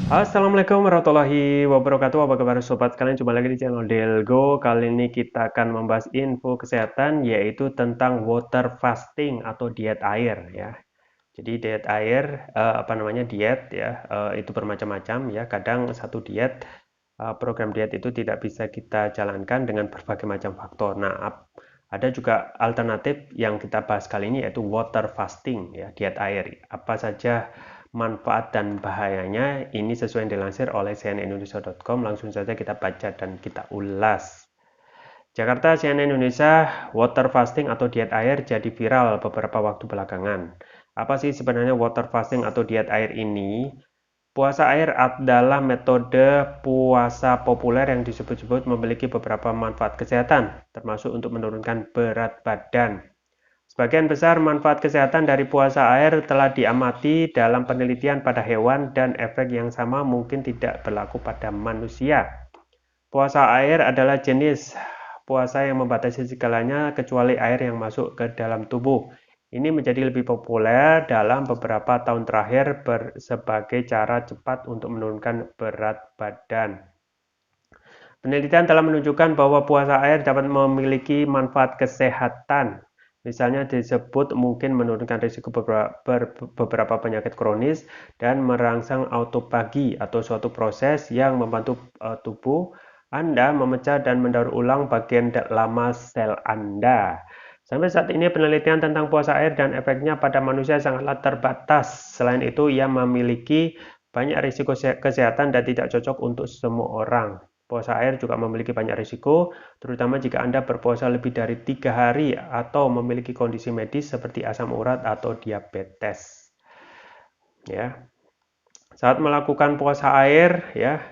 Assalamualaikum warahmatullahi wabarakatuh. Apa kabar sobat sekalian? Jumpa lagi di channel Delgo. Kali ini kita akan membahas info kesehatan yaitu tentang water fasting atau diet air ya. Jadi diet air diet ya itu bermacam-macam ya. Kadang satu diet program diet itu tidak bisa kita jalankan dengan berbagai macam faktor. Nah, ada juga alternatif yang kita bahas kali ini yaitu water fasting ya, diet air. Apa saja manfaat dan bahayanya? Ini sesuai yang dilansir oleh cnnindonesia.com. Langsung saja kita baca dan kita ulas. Jakarta, CNN Indonesia, water fasting atau diet air jadi viral beberapa waktu belakangan. Apa sih sebenarnya water fasting atau diet air ini? Puasa air adalah metode puasa populer yang disebut-sebut memiliki beberapa manfaat kesehatan, termasuk untuk menurunkan berat badan. Sebagian besar manfaat kesehatan dari puasa air telah diamati dalam penelitian pada hewan dan efek yang sama mungkin tidak berlaku pada manusia. Puasa air adalah jenis puasa yang membatasi segalanya kecuali air yang masuk ke dalam tubuh. Ini menjadi lebih populer dalam beberapa tahun terakhir sebagai cara cepat untuk menurunkan berat badan. Penelitian telah menunjukkan bahwa puasa air dapat memiliki manfaat kesehatan. Misalnya disebut mungkin menurunkan risiko beberapa penyakit kronis dan merangsang autofagi atau suatu proses yang membantu tubuh Anda memecah dan mendaur ulang bagian lama sel Anda. Sampai saat ini penelitian tentang puasa air dan efeknya pada manusia sangatlah terbatas. Selain itu, ia memiliki banyak risiko kesehatan dan tidak cocok untuk semua orang. Puasa air juga memiliki banyak risiko, terutama jika Anda berpuasa lebih dari 3 hari atau memiliki kondisi medis seperti asam urat atau diabetes. Ya. Saat melakukan puasa air, ya.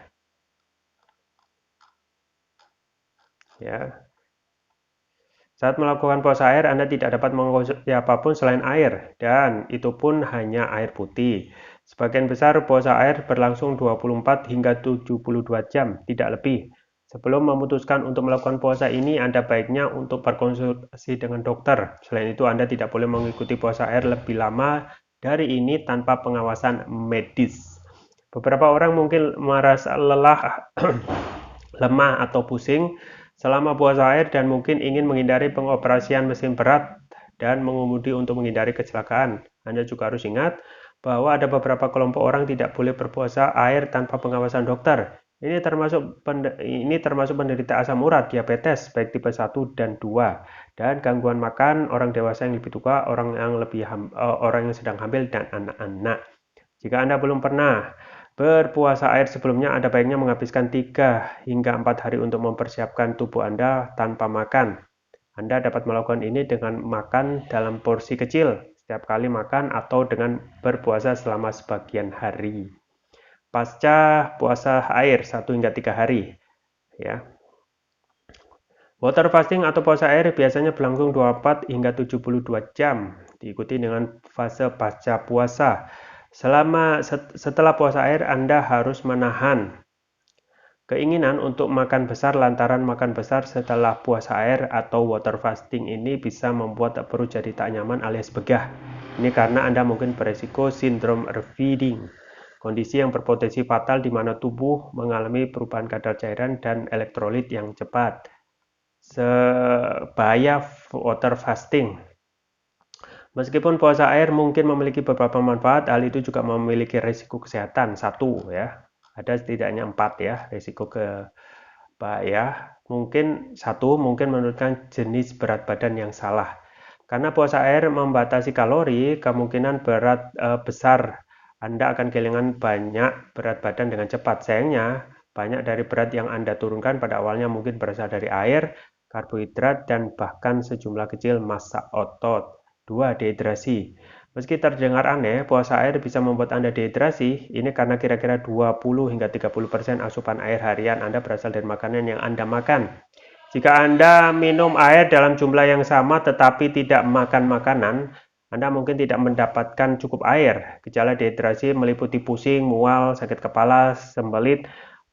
Saat melakukan puasa air, Anda tidak dapat mengkonsumsi apapun selain air, dan itu pun hanya air putih. Sebagian besar puasa air berlangsung 24 hingga 72 jam, tidak lebih. Sebelum memutuskan untuk melakukan puasa ini, Anda baiknya untuk berkonsultasi dengan dokter. Selain itu, Anda tidak boleh mengikuti puasa air lebih lama dari ini tanpa pengawasan medis. Beberapa orang mungkin merasa lelah, lemah, atau pusing selama puasa air dan mungkin ingin menghindari pengoperasian mesin berat dan mengemudi untuk menghindari kecelakaan. Anda juga harus ingat bahwa ada beberapa kelompok orang tidak boleh berpuasa air tanpa pengawasan dokter. Ini termasuk penderita asam urat, diabetes, baik tipe 1 dan 2, dan gangguan makan, orang dewasa yang lebih tua, orang yang sedang hamil, dan anak-anak. Jika Anda belum pernah berpuasa air sebelumnya, Anda baiknya menghabiskan 3 hingga 4 hari untuk mempersiapkan tubuh Anda tanpa makan. Anda dapat melakukan ini dengan makan dalam porsi kecil setiap kali makan atau dengan berpuasa selama sebagian hari. Pasca puasa air 1 hingga 3 hari, ya. Water fasting atau puasa air biasanya berlangsung 24 hingga 72 jam, diikuti dengan fase pasca puasa. Setelah puasa air, Anda harus menahan keinginan untuk makan besar lantaran makan besar setelah puasa air atau water fasting ini bisa membuat perut jadi tak nyaman alias begah. Ini karena Anda mungkin beresiko sindrom overeating, kondisi yang berpotensi fatal di mana tubuh mengalami perubahan kadar cairan dan elektrolit yang cepat. Sebahaya water fasting. Meskipun puasa air mungkin memiliki beberapa manfaat, hal itu juga memiliki risiko kesehatan. Satu ya, ada setidaknya 4 ya risiko bahaya. Mungkin menurunkan jenis berat badan yang salah. Karena puasa air membatasi kalori, kemungkinan besar Anda akan kehilangan banyak berat badan dengan cepat. Sayangnya, banyak dari berat yang Anda turunkan pada awalnya mungkin berasal dari air, karbohidrat, dan bahkan sejumlah kecil massa otot. 2. Dehidrasi. Meski terdengar aneh, puasa air bisa membuat Anda dehidrasi. Ini karena kira-kira 20 hingga 30% asupan air harian Anda berasal dari makanan yang Anda makan. Jika Anda minum air dalam jumlah yang sama tetapi tidak makan makanan, Anda mungkin tidak mendapatkan cukup air. Gejala dehidrasi meliputi pusing, mual, sakit kepala, sembelit,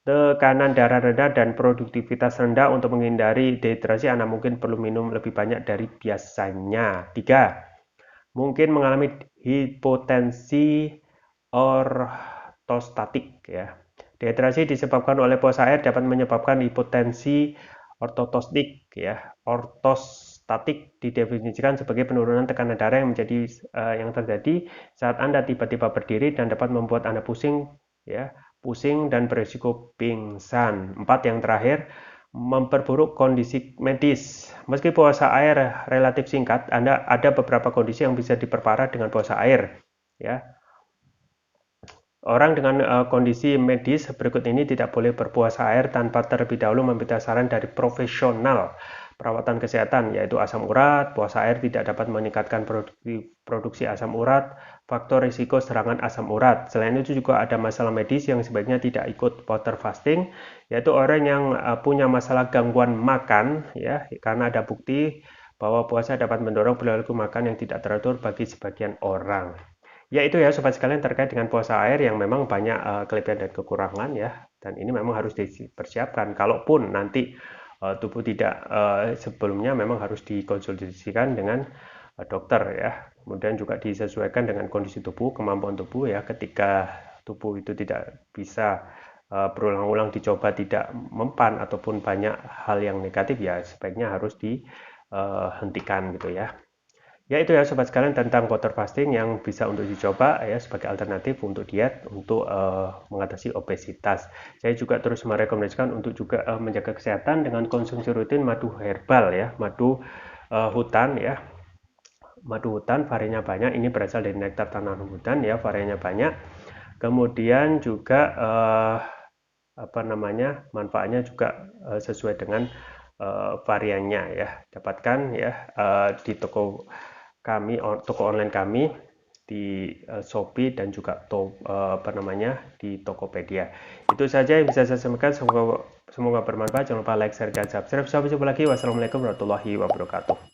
tekanan darah rendah, dan produktivitas rendah. Untuk menghindari dehidrasi, Anda mungkin perlu minum lebih banyak dari biasanya. 3. Mungkin mengalami hipotensi or ortostatik ya. Dehidrasi disebabkan oleh puasa air dapat menyebabkan hipotensi ortostastik ya. Ortostatik didefinisikan sebagai penurunan tekanan darah yang terjadi saat Anda tiba-tiba berdiri dan dapat membuat Anda pusing ya, pusing dan berisiko pingsan. 4 yang terakhir, memperburuk kondisi medis. Meski puasa air relatif singkat, ada beberapa kondisi yang bisa diperparah dengan puasa air ya. Orang dengan kondisi medis berikut ini tidak boleh berpuasa air tanpa terlebih dahulu meminta saran dari profesional perawatan kesehatan, yaitu asam urat. Puasa air tidak dapat meningkatkan produksi asam urat, faktor risiko serangan asam urat. Selain itu juga ada masalah medis yang sebaiknya tidak ikut water fasting, yaitu orang yang punya masalah gangguan makan, ya, karena ada bukti bahwa puasa dapat mendorong perilaku makan yang tidak teratur bagi sebagian orang. Ya itu ya sobat sekalian terkait dengan puasa air yang memang banyak kelebihan dan kekurangan ya. Dan ini memang harus dipersiapkan. Kalaupun nanti tubuh tidak sebelumnya memang harus dikonsultasikan dengan dokter ya. Kemudian juga disesuaikan dengan kondisi tubuh, kemampuan tubuh ya. Ketika tubuh itu tidak bisa berulang-ulang dicoba tidak mempan ataupun banyak hal yang negatif ya sebaiknya harus dihentikan gitu ya. Ya itu ya sobat sekalian tentang water fasting yang bisa untuk dicoba ya sebagai alternatif untuk diet untuk mengatasi obesitas. Saya juga terus merekomendasikan untuk juga menjaga kesehatan dengan konsumsi rutin madu herbal ya, madu hutan ya. Madu hutan variannya banyak, ini berasal dari nektar tanaman hutan ya, variannya banyak. Kemudian juga apa namanya? Manfaatnya juga sesuai dengan variannya ya. Dapatkan ya di toko online kami di Shopee dan juga di Tokopedia. Itu saja yang bisa saya sampaikan. Semoga bermanfaat. Jangan lupa like, share, dan subscribe. Sampai jumpa lagi. Wassalamualaikum warahmatullahi wabarakatuh.